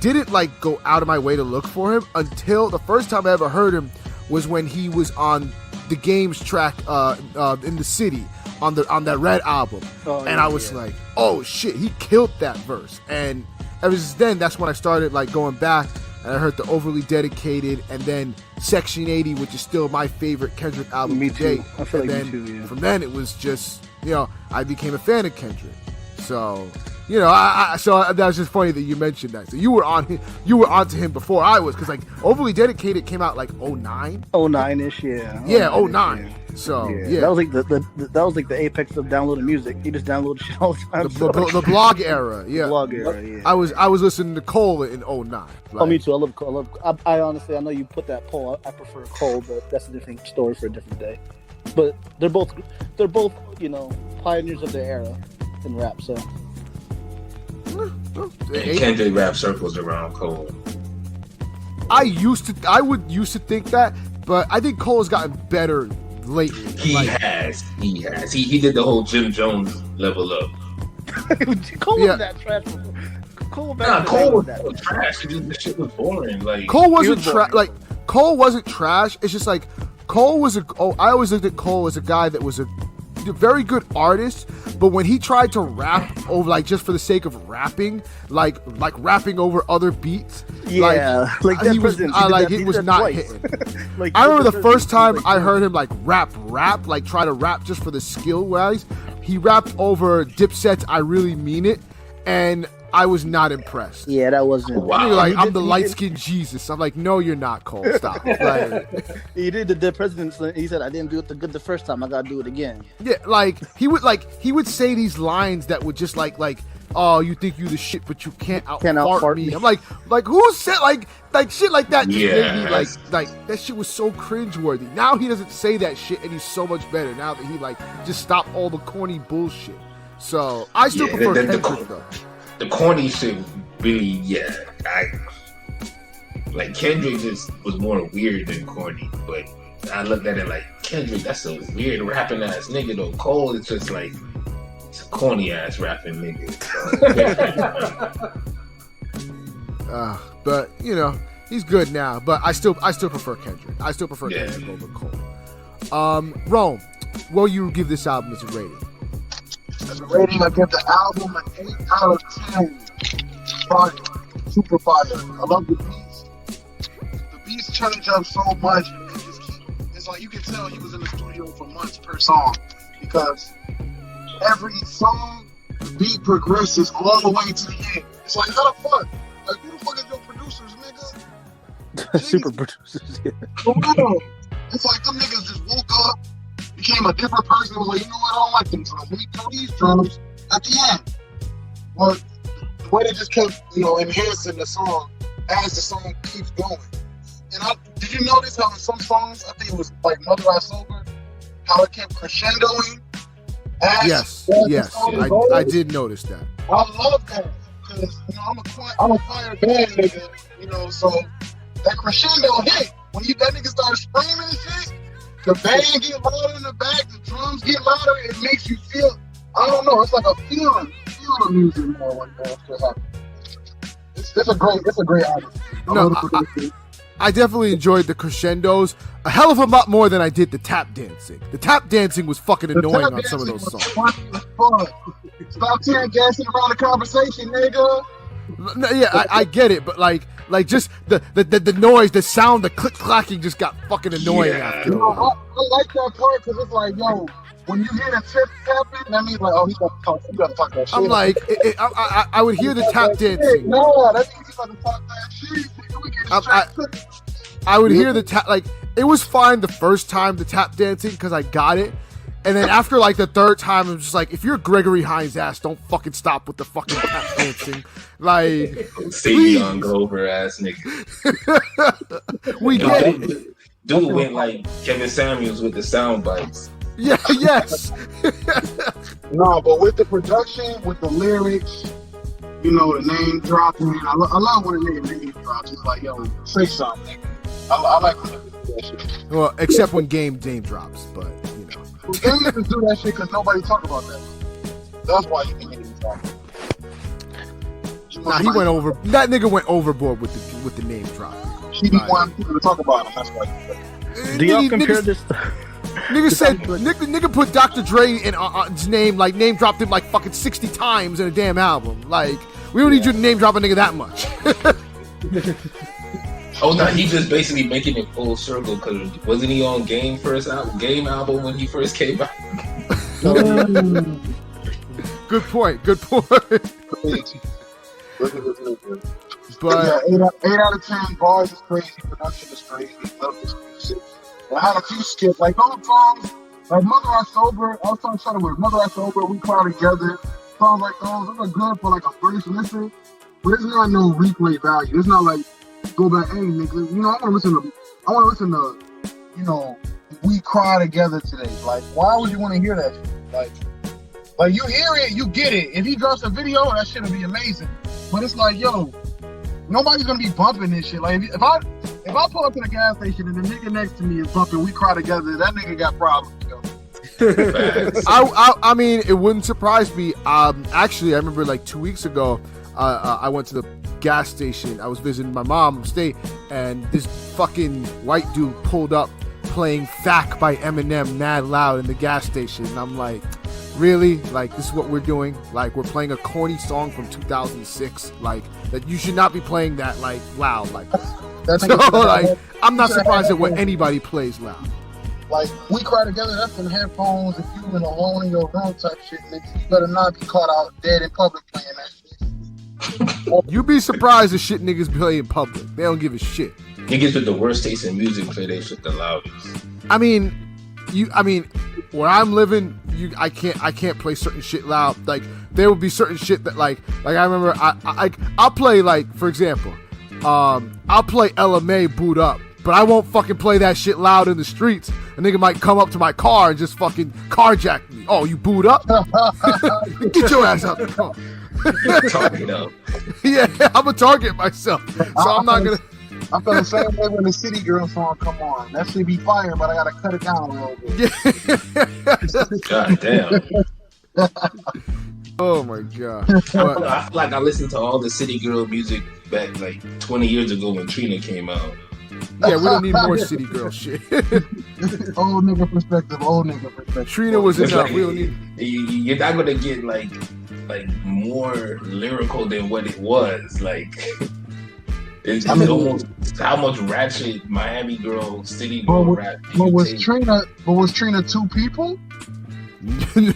didn't go out of my way to look for him until the first time I ever heard him was when he was on the Games track in the city on that Red album. I was like, oh shit, he killed that verse. And ever since then, that's when I started going back, and I heard the Overly Dedicated, and then Section 80, which is still my favorite Kendrick album. Me to date. too. I feel and like then, me too. Yeah. From then it was just I became a fan of Kendrick. So that was just funny that you mentioned that. So you were onto him before I was, because Overly Dedicated came out 09. 09-ish, yeah. Yeah, 09. Yeah. So yeah, that was that was the apex of downloading music. You just download shit all the time. The blog era, yeah. Blog era, yeah. I was listening to Cole in 09. Me too. I love Cole. I honestly, I know you put that poll. I prefer Cole, but that's a different story for a different day. But they're both pioneers of their era in rap. So. Kendrick rap circles around Cole. I used to think that, but I think Cole has gotten better lately. He has. He did the whole Jim Jones level up. Cole was that trash. Cole was that trash. The shit was boring. Cole wasn't trash. Cole wasn't trash. It's just Cole was I always looked at Cole as a guy that was a very good artist, but when he tried to rap over just for the sake of rapping, rapping over other beats, he was not hitting. I remember the first time I heard him rap, try to rap just for the skill wise. He rapped over Dipset's "I Really Mean It," and I was not impressed. Yeah, that wasn't. Wow. I'm the light-skinned Jesus. I'm like, no, you're not, Cole. Stop. He did the president's. He said, I didn't do it good the first time. I gotta do it again. Yeah, he would say these lines that would just oh, you think you the shit, but you can't out-fart me. I'm like who said shit like that? Just made me that shit was so cringeworthy. Now he doesn't say that shit, and he's so much better now that he just stopped all the corny bullshit. So I still prefer Kendrick though. The corny shit, really, Kendrick just was more weird than corny, but I looked at it Kendrick, that's a weird rapping ass nigga though. Cole is just it's a corny ass rapping nigga. But he's good now. But I still prefer Kendrick. I still prefer Kendrick over Cole. Rome, what will you give this album as a rating? As a rating, I give the album an 8 out of 10. Fire. Super fire. I love the beats. The beats change up so much. It's you can tell he was in the studio for months per song, because every song, the beat progresses all the way to the end. It's how the fuck? Who the fuck is your producers, nigga? Super producers, yeah. It's them niggas just woke up, became a different person, was you know what, I don't like them drums. Let me throw these drums at the end. Well, the way they just kept, enhancing the song as the song keeps going. And did you notice how in some songs, I think it was Mother I Sober, how it kept crescendoing? Yes, I did notice that. I love that, because I'm a fire band nigga, so that crescendo hit when that nigga started screaming and shit. The band get louder in the back, the drums get louder. It makes you feel, I don't know, it's a feeling of music more when that shit happens. It's a great album. I definitely enjoyed the crescendos a hell of a lot more than I did the tap dancing. The tap dancing was fucking annoying on some of those songs. Stop tearing gassing around the conversation, nigga. Yeah, I get it, but just the noise, the sound, the click clacking just got fucking annoying after. I like that part because it's when you hear the tip tapping, that means like, oh, he's gonna talk. You gotta talk that shit. I'm like, I would hear the tap dancing. No, that means he's gonna talk that shit. We get straight I would hear the tap, like, it was fine the first time, the tap dancing, because I got it. And then after, like, the third time, I'm just like, if you're Gregory Hines' ass, don't fucking stop with the fucking tap dancing. Like, Savion Glover ass nigga. We get it. Dude went like Kevin Samuels with the sound bites. Yeah, yes. No, but with the production, with the lyrics, you know, the name dropping. I love when a nigga name drops. It's like, yo, say something. I like when they do that shit. Well, except when Game name drops, but, you know. They even do that shit because nobody talk about that. That's why you think he's talking. Nah, he went over. That nigga went overboard with the name drop. He didn't want people to talk about him. That's why. Do y'all compare this? Nigga said, nigga put Dr. Dre in his name, like name dropped him like fucking 60 times in a damn album. Like, we don't need you to name drop a nigga that much. Oh no, he just basically making it full circle because wasn't he on Game album when he first came out? Good point. But yeah, 8 out of 10 bars is crazy, production is crazy, love is crazy. I had a few skips, like those songs, like Mother I Sober, I was talking about Mother I Sober, We Cry Together, songs like those are good for like a first listen, but it's not no replay value. It's not like, go back, hey nigga, you know, I want to listen to, you know, We Cry Together today. Like, why would you want to hear that shit? Like you hear it, you get it. If he drops a video, that shit would be amazing. But it's like, yo, nobody's gonna be bumping this shit. Like if I pull up to the gas station and the nigga next to me is bumping We Cry Together, that nigga got problems, yo. I mean, it wouldn't surprise me. Actually, I remember like 2 weeks ago, I went to the gas station. I was visiting my mom upstate, and this fucking white dude pulled up playing "Fack" by Eminem mad loud in the gas station, and I'm like, really? Like, this is what we're doing? Like, we're playing a corny song from 2006? Like, that you should not be playing that, like, loud like this. So, like, I'm not surprised at what anybody plays loud. Like, We Cry Together, that's in headphones. If you in alone in your room type shit, nigga, you better not be caught out dead in public playing that shit. You be surprised the shit niggas play in public. They don't give a shit. Niggas with the worst taste in music play they shit the loudest. I mean, where I'm living, I can't play certain shit loud. Like, there will be certain shit that like I remember I'll play, like, for example, I'll play LMA Boot Up, but I won't fucking play that shit loud in the streets. A nigga might come up to my car and just fucking carjack me. Oh, you boot up? Get your ass out the car. Target up. Yeah, I'm a target myself, so I'm not gonna. I feel the same way when the City Girl song come on. That should be fire, but I gotta cut it down a little bit. God damn. Oh my god. I feel like I listened to all the City Girl music back like 20 years ago when Trina came out. Yeah, we don't need more City Girl shit. Old nigga perspective. Trina was enough. Like, We don't need. You're not gonna get like more lyrical than what it was. Like, it's almost how much ratchet Miami Girl, City Girl rap. But was Trina two people?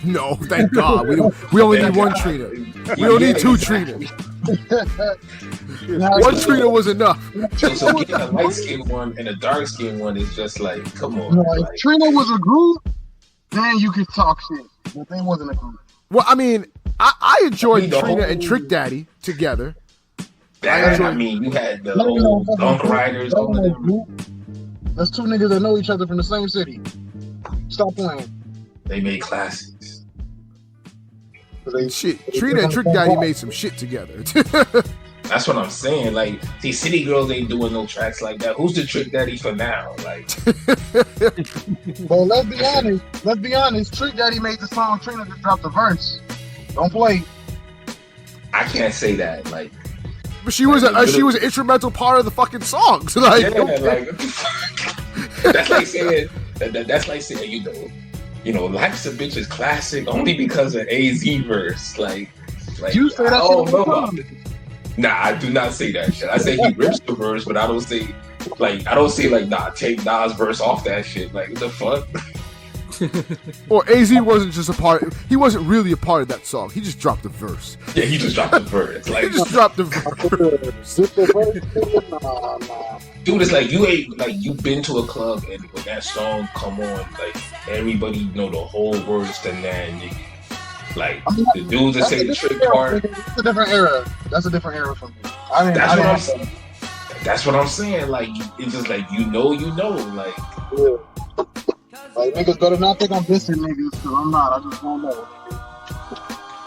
No, thank God. We only need one Trina. We don't need two Trinas. One Trina was enough. So getting a light skinned one and a dark skinned one is just like, come on. If Trina was a group, then you could talk shit. But they wasn't a group. Well, I mean, I enjoyed Trina and Trick Daddy together. You had the old Dunk Riders. That's two niggas that know each other from the same city. Stop playing. They made classics. Shit, Trina and Trick Daddy made some shit together. That's what I'm saying. Like, see, City Girls ain't doing no tracks like that. Who's the Trick Daddy for now? Like, well, let's be honest. Trick Daddy made the song. Trina just dropped the verse. Don't play. I can't say that. Like, but she was an instrumental part of the fucking song. So like, that's like saying that's like saying you know, Life's a Bitch is classic only because of AZ verse. Like you say that shit. Nah, I do not say that shit. I say he rips the verse, but I don't say like nah, take Nas verse off that shit. Like, what the fuck? Or AZ wasn't just a part. He wasn't really a part of that song. He just dropped the verse. Yeah, he just dropped the verse. Like, He just dropped the verse. Nah. dude, it's like you ain't like you been to a club and when that song come on, like everybody know the whole words to that nigga. Like the dudes that say the trick part. That's a different era. That's a different era for me. That's what I'm saying. Like it's just like you know. Like Like niggas better not think I'm dissing niggas because I'm not. I just don't know.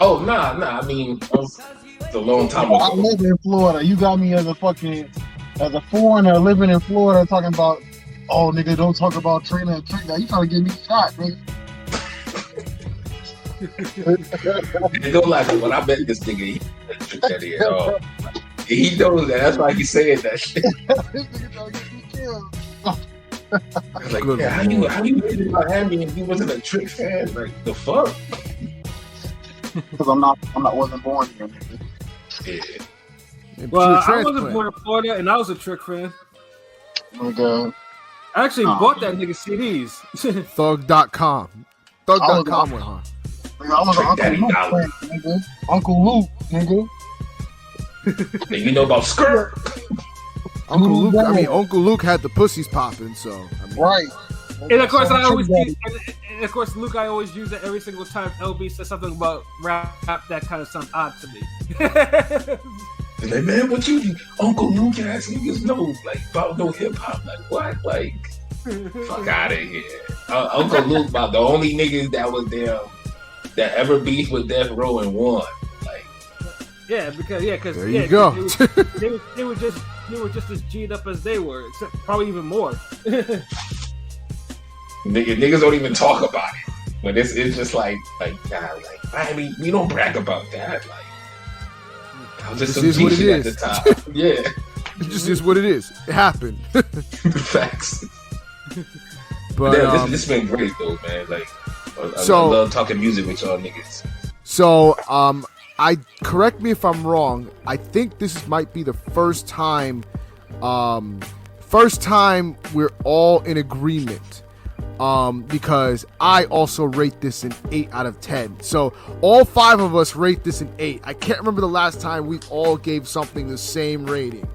oh nah. I mean, it's a long time I ago. live in Florida. You got me as a foreigner living in Florida talking about, oh nigga, don't talk about Trina and Trick. Now you trying to get me shot, nigga. It don't like it, but I bet this nigga he trick that he at all. He knows that. That's why he's saying that shit. This nigga trying to get me killed. I was like, Good yeah, Lord. how you lived in Miami and he wasn't a Trick fan? Like the fuck? Because wasn't born here. Nigga. Yeah. Well, I Transplant. wasn't born in Florida, and I was a Trick fan. Nigga. I actually Oh, bought man. that nigga CDs. Thug.com. Thug.com went hard. Nigga, I was an Trick Daddy Uncle Luke Dollar. fan, nigga. Uncle Luke, nigga. And you know about skirt? Uncle Luke had the pussies popping, so I mean, Right. And of course, So I always Trick use, and of course, Luke, I always use it every single time LB says something about rap that kind of sounds odd to me. And like, man, what you Uncle Luke ass niggas know like about no hip hop? Like what? Like fuck out of here. Uncle Luke about the only niggas that was there that ever beefed with Death Row and won. Like Yeah, because there you go. They were just as G'd up as they were, except probably even more. niggas don't even talk about it. But it's just like I mean, we don't brag about that. Like I was just This some is what G it shit at is. the time. Yeah. it just is what it is. It happened. Facts. But Damn, this has been great though, man. Like I love talking music with y'all niggas. so I correct me if I'm wrong. I think this might be the first time we're all in agreement. Because I also rate this an 8 out of 10. So all 5 of us rate this an 8. I can't remember the last time we all gave something the same rating.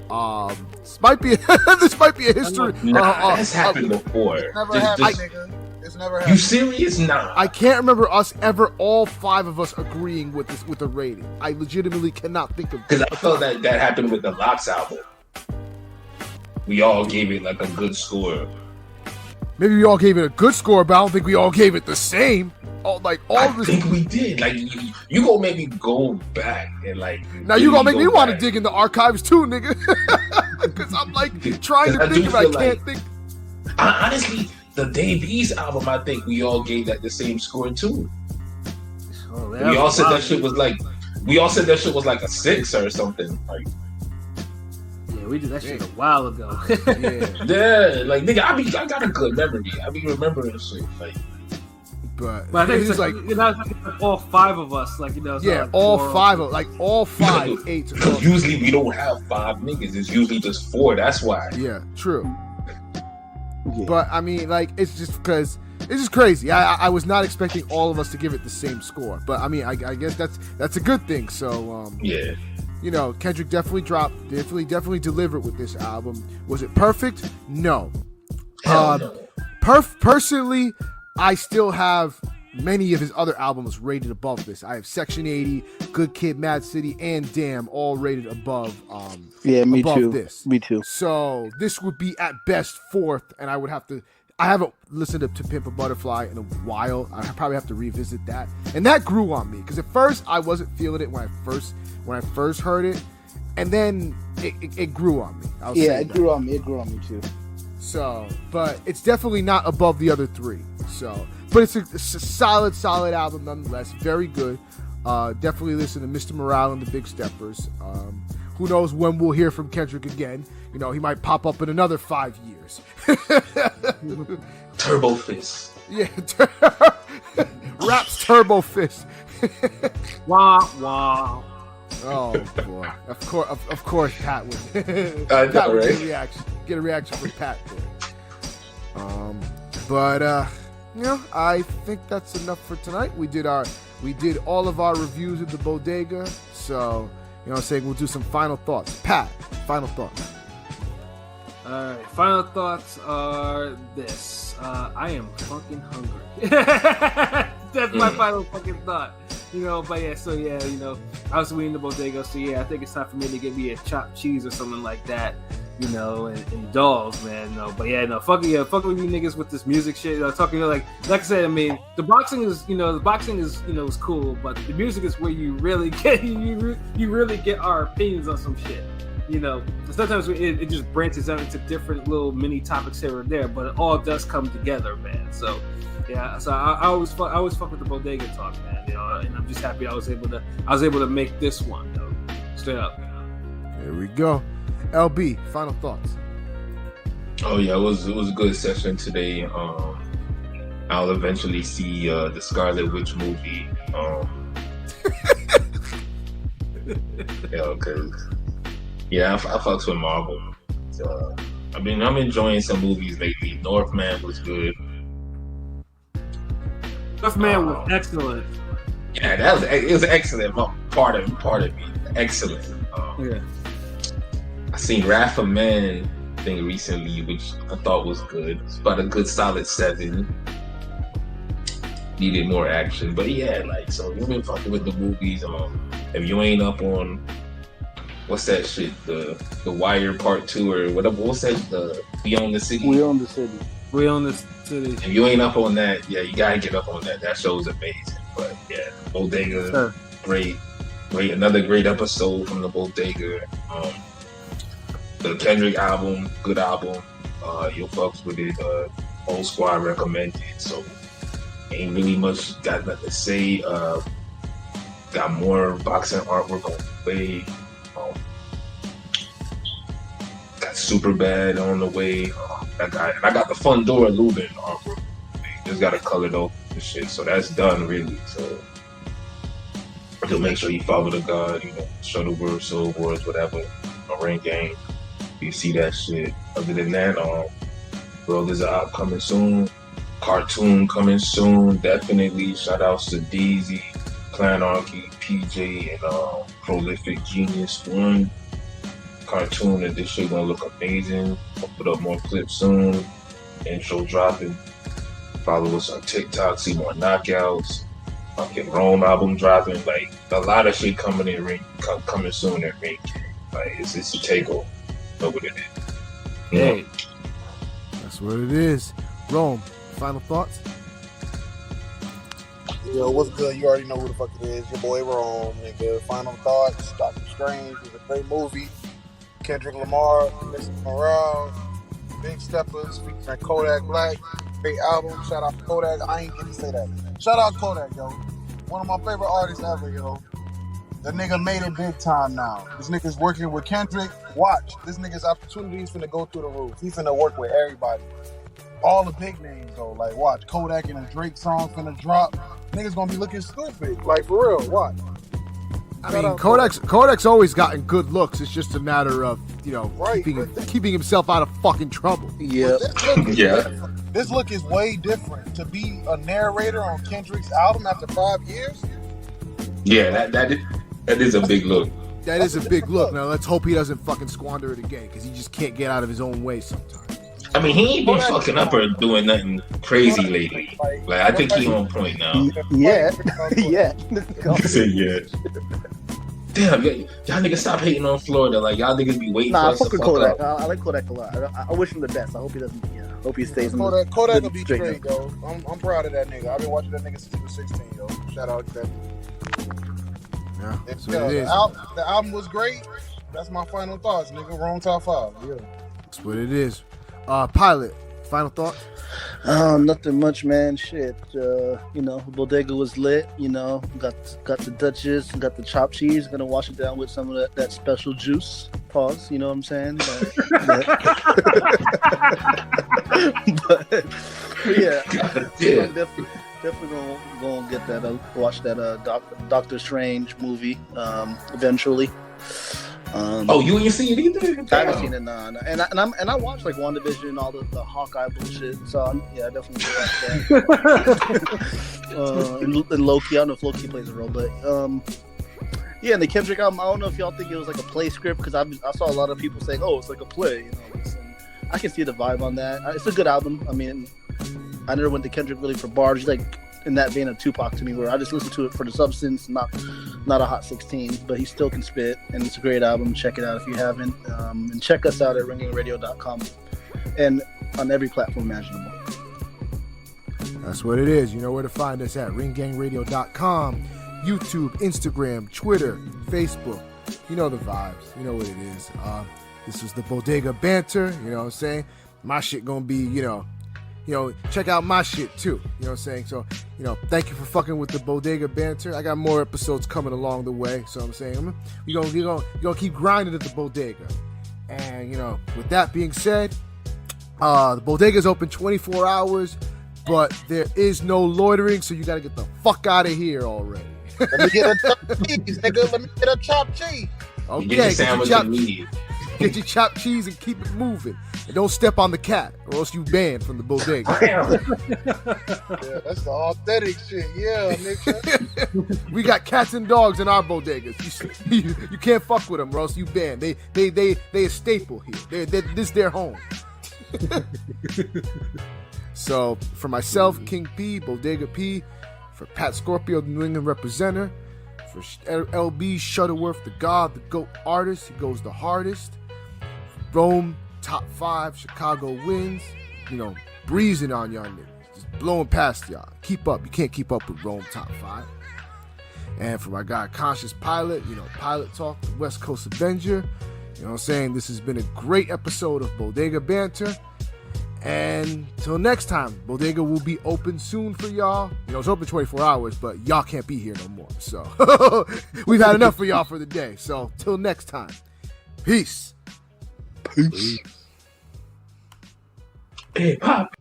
This might be a history. Nah, that's happened before. Never happened, nigga. It's never You happened. serious? Nah. I can't remember us ever, all 5 of us agreeing with this with a rating. I legitimately cannot think of. Because I felt that happened with the Locks album. We all gave it like a good score. Maybe we all gave it a good score, but I don't think we all gave it the same. I think we did. Like you gonna make me go back and like. Now you gonna make me want to back. dig in the archives too, nigga. Because I'm like trying to I think do if I feel can't like- think. Honestly, the Dave East album, I think we all gave that the same score too. Oh, We all said that shit was like. We all said that shit was like a 6 or something. Like Yeah, we did that shit a while ago. Yeah, yeah, like nigga, I got a good memory. I be remembering shit. Like but But I think it's it's like like all 5 of us, like it's yeah, not like all 4 or- 5 of all 5 8s. because usually we don't have 5 niggas. It's usually just 4. That's why. Yeah, true. Yeah. But I mean, like, it's just because it's just crazy. I was not expecting all of us to give it the same score, but I mean, I guess that's a good thing. So Yeah. you know, Kendrick definitely definitely delivered with this album. Was it perfect? No. Hell no. Personally, I still have many of his other albums rated above this. I have Section 80, Good Kid, Mad City, and Damn all rated above. Yeah, me above too. This. Me too. So this would be at best 4th, and I would have to. I haven't listened to Pimp a Butterfly in a while. I probably have to revisit that, and that grew on me because at first I wasn't feeling it when I first heard it, and then it grew on me. I'll say It that. grew on me. It grew on me too. So, but it's definitely not above the other 3. So, but it's a solid album nonetheless. Very good. Definitely listen to Mr. Morale and the Big Steppers. Who knows when we'll hear from Kendrick again? You know, he might pop up in another 5 years. Turbo Fist. Yeah, Raps Turbo Fist. Wah wah. Oh boy! Of course, Pat would. I know, Pat would right? get a reaction from Pat there. But I think that's enough for tonight. We did all of our reviews of the bodega. So, I'm saying we'll do some final thoughts. Pat, final thoughts. All right, final thoughts are this. I am fucking hungry. That's my final fucking thought. But obviously we in the bodega, so I think it's time for me to get me a chopped cheese or something like that, and dolls, man. Fuck with you niggas with this music shit. Talking like I said, I mean, the boxing is is cool, but the music is where you really get you really get our opinions on some shit. Sometimes it just branches out into different little mini topics here and there, but it all does come together, man. So I always fuck with the bodega talk, man. And I'm just happy I was able to make this one, though. Straight up. There we go. LB, final thoughts. Oh yeah, it was a good session today. I'll eventually see the Scarlet Witch movie. I fucks with Marvel. I'm enjoying some movies lately. Northman was good. Northman was excellent. Yeah, it was excellent. Part of me, excellent. I seen Wrath of Man thing recently, which I thought was good. It's about a good solid 7. Needed more action, but so you've been fucking with the movies. If you ain't up on what's that shit, the Wire Part 2 or whatever, what's that, the We Own the City? We Own the City. We Own the City. If you ain't up on that, you gotta get up on that. That show's amazing. But Bodega, great, another great episode from the Bodega. The Kendrick album, good album. You'll fucks with it. Whole squad recommended. So ain't really much got nothing to say. Got more boxing artwork on the way. Got Superbad on the way. I got the Fundora Lubin artwork. Just got to color though and shit. So that's done really. So just make sure you follow the god, Shuttlebird, Soul Wars, whatever, Ring Game. You see that shit. Other than that, World is Out coming soon. Cartoon coming soon. Definitely. Shout outs to DZ, Clan Archie, PJ, and Prolific Genius 1. Cartoon, and this shit gonna look amazing. I'll put up more clips soon. Intro dropping. Follow us on TikTok, see more knockouts. Fucking Rome album dropping. Like a lot of shit coming in coming soon at Ring Game. Like it's a takeover. Know what it is. Hey. That's what it is. Rome, final thoughts? Yo, what's good? You already know who the fuck it is. Your boy Rome, nigga. Final thoughts. Doctor Strange was a great movie. Kendrick Lamar, Mr. Morale, Big Steppers, featuring Kodak Black. Great album. Shout out to Kodak. I ain't get to say that. Shout out Kodak, yo. One of my favorite artists ever, yo. The nigga made it big time now. This nigga's working with Kendrick. Watch. This nigga's opportunities finna go through the roof. He finna work with everybody. All the big names, though. Like, watch. Kodak and a Drake song finna drop. Niggas gonna be looking stupid. Like, for real. Watch. I mean, Kodak's always gotten good looks. It's just a matter of, keeping himself out of fucking trouble. Yeah. This look is way different. To be a narrator on Kendrick's album after 5 years? Yeah, that is a big look. That is a big look. Now, let's hope he doesn't fucking squander it again, because he just can't get out of his own way sometimes. I mean, he ain't been fucking up or doing nothing crazy lately. Like, I think he on point now. Yeah. Yeah. He said yeah. Damn, y'all niggas stop hating on Florida. Like, y'all niggas be waiting for us to fuck Kodak. up. I like Kodak a lot. I wish him the best. I hope he doesn't, hope he stays in Kodak will be straight, yo. I'm proud of that nigga. I've been watching that nigga since he was 16, yo. Shout out to that. Yeah, that's what it is. The album was great. That's my final thoughts, nigga. Wrong top 5. Yeah. That's what it is. Pilot, final thoughts? Nothing much, man. Shit. Bodega was lit. Got the Duchess, got the chopped cheese. Gonna wash it down with some of that special juice. Pause. You know what I'm saying? But yeah, I'm definitely gonna get that. Watch that Doctor Strange movie eventually. Oh, you ain't seen it either? I haven't seen it, nah. And I watched like WandaVision and all the Hawkeye bullshit. So I definitely watched that. And Loki, I don't know if Loki plays a role, but yeah. And the Kendrick album, I don't know if y'all think it was like a play script because I saw a lot of people saying, "Oh, it's like a play." You know, I can see the vibe on that. It's a good album. I mean, I never went to Kendrick really for bars. He's like in that vein of Tupac to me, where I just listen to it for the substance, not a hot 16, but he still can spit, and it's a great album. Check it out if you haven't, and check us out at ringgangradio.com and on every platform imaginable. That's what it is. You know where to find us at ringgangradio.com, YouTube, Instagram, Twitter, Facebook. You know the vibes. You know what it is. This was the Bodega Banter. You know what I'm saying? My shit gonna be, you know, check out my shit too. You know what I'm saying? So, thank you for fucking with the Bodega Banter. I got more episodes coming along the way. So I'm saying we're gonna keep grinding at the Bodega. And with that being said, the Bodega is open 24 hours, but there is no loitering, so you gotta get the fuck out of here already. Let me get a chopped cheese, nigga. Let me get a chopped cheese. Get Okay, your sandwich immediately. Get your chopped cheese and keep it moving. And don't step on the cat, or else you banned from the Bodega. Yeah, that's the authentic shit. Yeah, nigga. We got cats and dogs in our bodegas. You can't fuck with them, or else you banned. They a staple here. This is their home. So for myself, King P, Bodega P, for Pat Scorpio, the New England representative, for LB Shuttleworth, the God, the GOAT artist, he goes the hardest. Rome, top 5, Chicago wins, breezing on y'all niggas, just blowing past y'all. Keep up. You can't keep up with Rome top 5. And for my guy, Conscious Pilot, Pilot Talk, the West Coast Avenger, you know what I'm saying? This has been a great episode of Bodega Banter. And till next time, Bodega will be open soon for y'all. It's open 24 hours, but y'all can't be here no more. So we've had enough for y'all for the day. So till next time, peace. Peace. Hey, Pop.